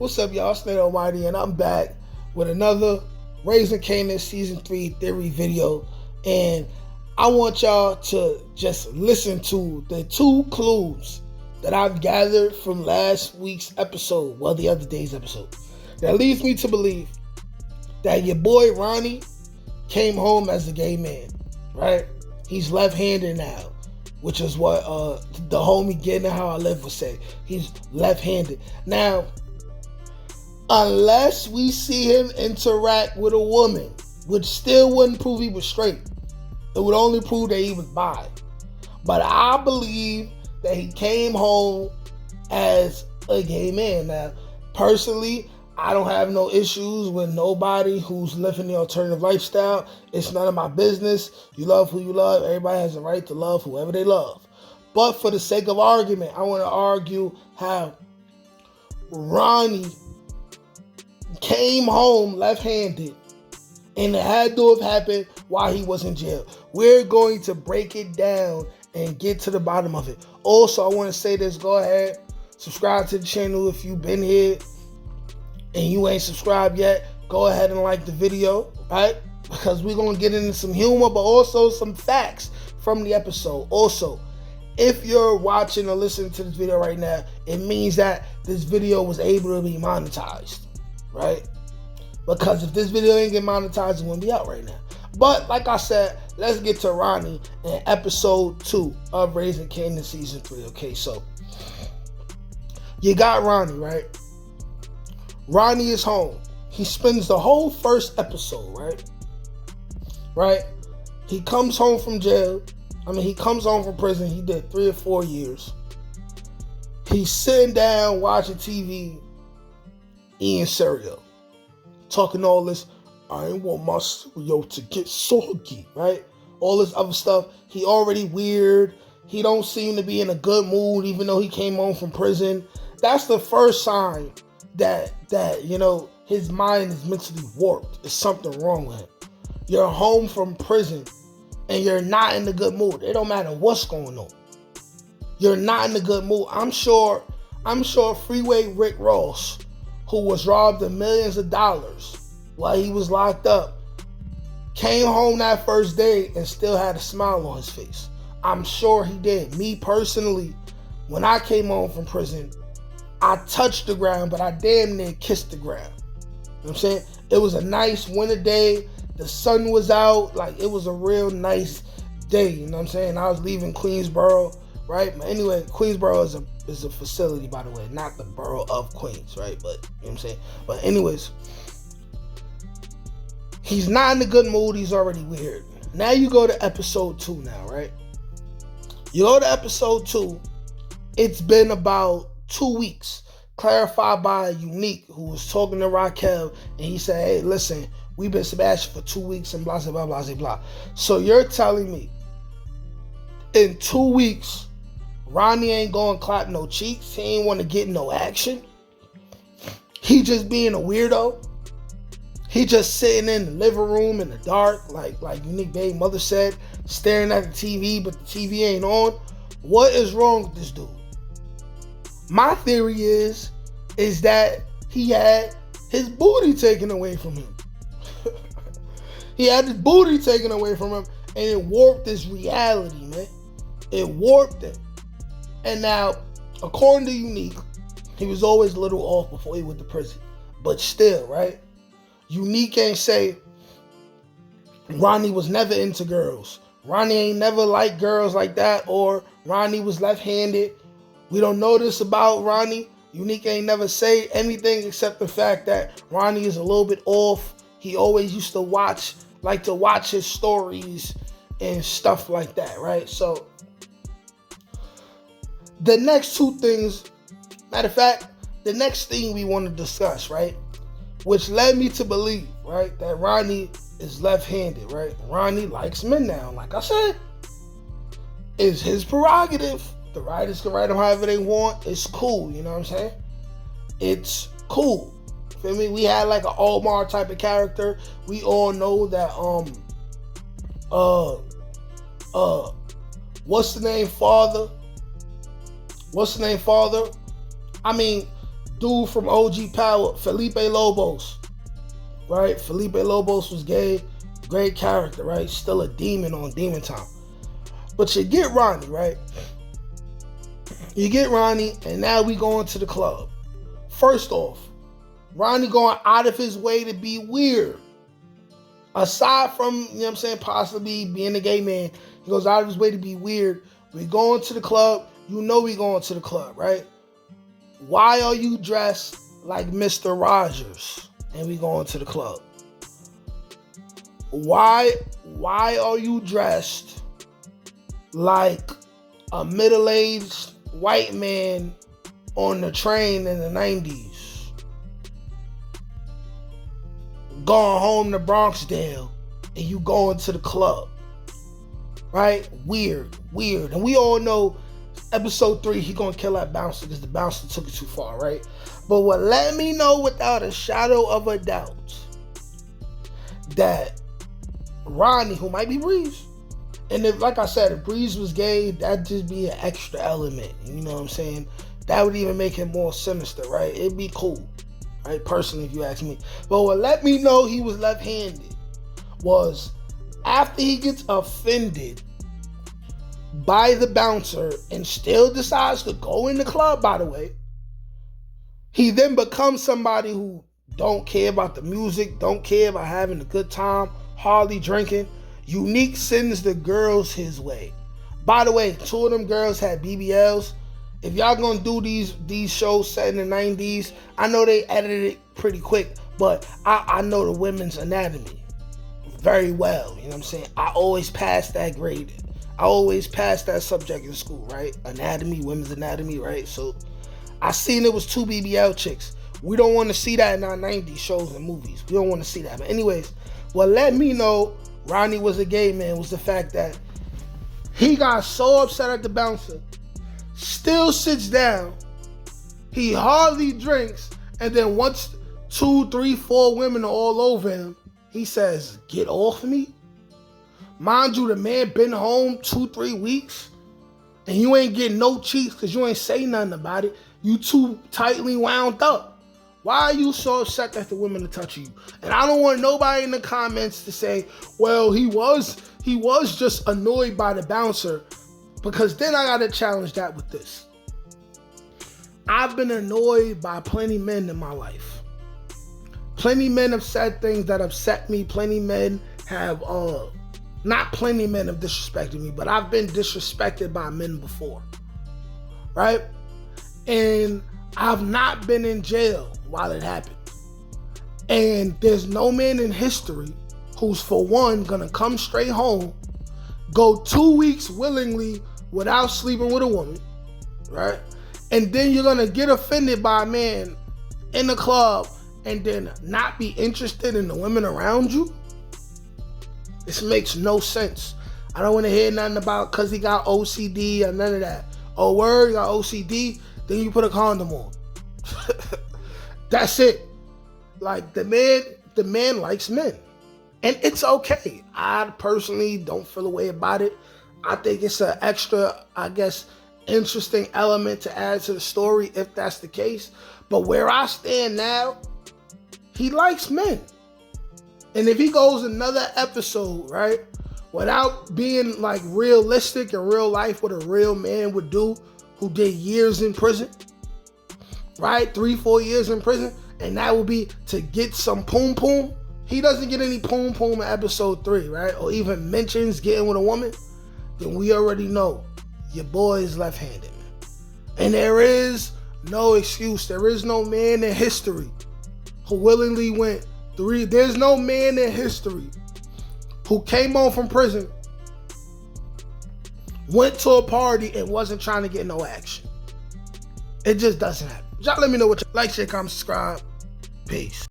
What's up, y'all? It's Nate Almighty, and I'm back with another Raising Kanan Season 3 theory video. And I want y'all to just listen to the 2 clues that I've gathered from last week's episode, well, the other day's episode, that leads me to believe that your boy Ronnie came home as a gay man, right? He's left-handed now, which is what the homie Getting How I Live would say. He's left-handed. Now, unless we see him interact with a woman, which still wouldn't prove he was straight, it would only prove that he was bi. But I believe that he came home as a gay man. Now, personally, I don't have no issues with nobody who's living the alternative lifestyle. It's none of my business. You love who you love. Everybody has a right to love whoever they love. But for the sake of argument, I want to argue how Ronnie came home left-handed, and it had to have happened while he was in jail. We're going to break it down and get to the bottom of it. Also, I want to say this. Go ahead, subscribe to the channel if you've been here and you ain't subscribed yet. Go ahead and like the video, right? Because we're going to get into some humor, but also some facts from the episode. Also, if you're watching or listening to this video right now, it means that this video was able to be monetized, right? Because if this video ain't get monetized, it wouldn't be out right now. But like I said, let's get to Ronnie in episode 2 of Raising Kanan Season 3. Okay, so you got Ronnie, right? Ronnie is home. He spends the whole first episode, right? He comes home from jail. He comes home from prison. He did 3 or 4 years. He's sitting down watching TV, eating cereal, talking all this, I ain't want my cereal to get soggy, right? All this other stuff. He already weird. He don't seem to be in a good mood, even though he came home from prison. That's the first sign that you know, his mind is mentally warped. There's something wrong with him. You're home from prison and you're not in a good mood. It don't matter what's going on. You're not in a good mood. I'm sure Freeway Rick Ross, who was robbed of millions of dollars while he was locked up, came home that first day and still had a smile on his face. I'm sure he did. Me personally, when I came home from prison, I touched the ground, but I damn near kissed the ground. You know what I'm saying? It was a nice winter day. The sun was out. Like, it was a real nice day. You know what I'm saying? I was leaving Queensboro, right? But anyway, Queensboro is a facility, by the way, not the borough of Queens, right? But, you know what I'm saying? But anyways, he's not in a good mood. He's already weird. Now you go to episode 2 now, right? You go to episode 2. It's been about 2 weeks, clarified by Unique, who was talking to Raquel, and he said, hey, listen, we've been smashing for 2 weeks and blah, blah, blah, blah, blah. So you're telling me in 2 weeks, Ronnie ain't going to clap no cheeks? He ain't want to get no action? He just being a weirdo? He just sitting in the living room in the dark, like Unique Baby Mother said, staring at the TV, but the TV ain't on? What is wrong with this dude? My theory is that he had his booty taken away from him. He had his booty taken away from him, and it warped his reality, man. It warped him. And now, according to Unique, he was always a little off before he went to prison. But still, right? Unique ain't say Ronnie was never into girls. Ronnie ain't never liked girls like that, or Ronnie was left-handed. We don't know this about Ronnie. Unique ain't never say anything except the fact that Ronnie is a little bit off. He always used to watch his stories and stuff like that, right? So the next 2 things, matter of fact, the next thing we want to discuss, right, which led me to believe, right, that Ronnie is left-handed, right? Ronnie likes men now. Like I said, it's his prerogative. The writers can write them however they want. It's cool, you know what I'm saying? It's cool. Feel me? We had like an Omar type of character. We all know that what's the name father? I mean, dude from OG Power, Felipe Lobos, right? Felipe Lobos was gay, great character, right? Still a demon on Demon Time. But you get Ronnie, right? You get Ronnie, and now we going to the club. First off, Ronnie going out of his way to be weird. Aside from, you know what I'm saying, possibly being a gay man, he goes out of his way to be weird. We going to the club. You know we going to the club, right? Why are you dressed like Mr. Rogers and we going to the club? Why are you dressed like a middle-aged white man on the train in the 90s? Going home to Bronxdale and you going to the club, right? Weird. And we all know episode 3, he gonna kill that bouncer because the bouncer took it too far, right? But what let me know without a shadow of a doubt that Ronnie, who might be Breeze, and if, like I said, if Breeze was gay, that'd just be an extra element, you know what I'm saying? That would even make him more sinister, right? It'd be cool. Right, personally, if you ask me. But what let me know he was left-handed was after he gets offended by the bouncer and still decides to go in the club, by the way, he then becomes somebody who don't care about the music, don't care about having a good time, hardly drinking. Unique sends the girls his way. By the way, 2 of them girls had BBLs. If y'all gonna do these shows set in the 90s, I know they edited it pretty quick, but I know the women's anatomy very well. You know what I'm saying? I always passed that grade. I always passed that subject in school, right? Anatomy, women's anatomy, right? So I seen it was 2 BBL chicks. We don't want to see that in our 90s shows and movies. We don't want to see that. But anyways, what let me know Ronnie was a gay man was the fact that he got so upset at the bouncer, still sits down, he hardly drinks, and then once 2, 3, 4 women are all over him, he says, "Get off me." Mind you, the man been home 2, 3 weeks, and you ain't getting no cheeks because you ain't say nothing about it. You too tightly wound up. Why are you so upset that the women are touching you? And I don't want nobody in the comments to say, well, he was just annoyed by the bouncer. Because then I gotta challenge that with this. I've been annoyed by plenty of men in my life. Plenty of men have said things that upset me. Plenty of men have, not plenty of men have disrespected me, but I've been disrespected by men before, right? And I've not been in jail while it happened. And there's no man in history who's, for one, gonna come straight home, go 2 weeks willingly without sleeping with a woman, right? And then you're gonna get offended by a man in the club and then not be interested in the women around you? This makes no sense. I don't want to hear nothing about because he got OCD or none of that. Oh, word, you got OCD? Then you put a condom on. That's it. Like, the man likes men. And it's okay. I personally don't feel a way about it. I think it's an extra, I guess, interesting element to add to the story if that's the case. But where I stand now, he likes men. And if he goes another episode, right, without being like realistic in real life, what a real man would do who did years in prison, right, 3, 4 years in prison, and that would be to get some poom poom. He doesn't get any poom poom in episode 3, right? Or even mentions getting with a woman, then we already know your boy is left-handed, man. And there is no excuse. There is no man in history who willingly went 3. There's no man in history who came home from prison, went to a party, and wasn't trying to get no action. It just doesn't happen. Y'all let me know what you like, share, comment, subscribe. Peace.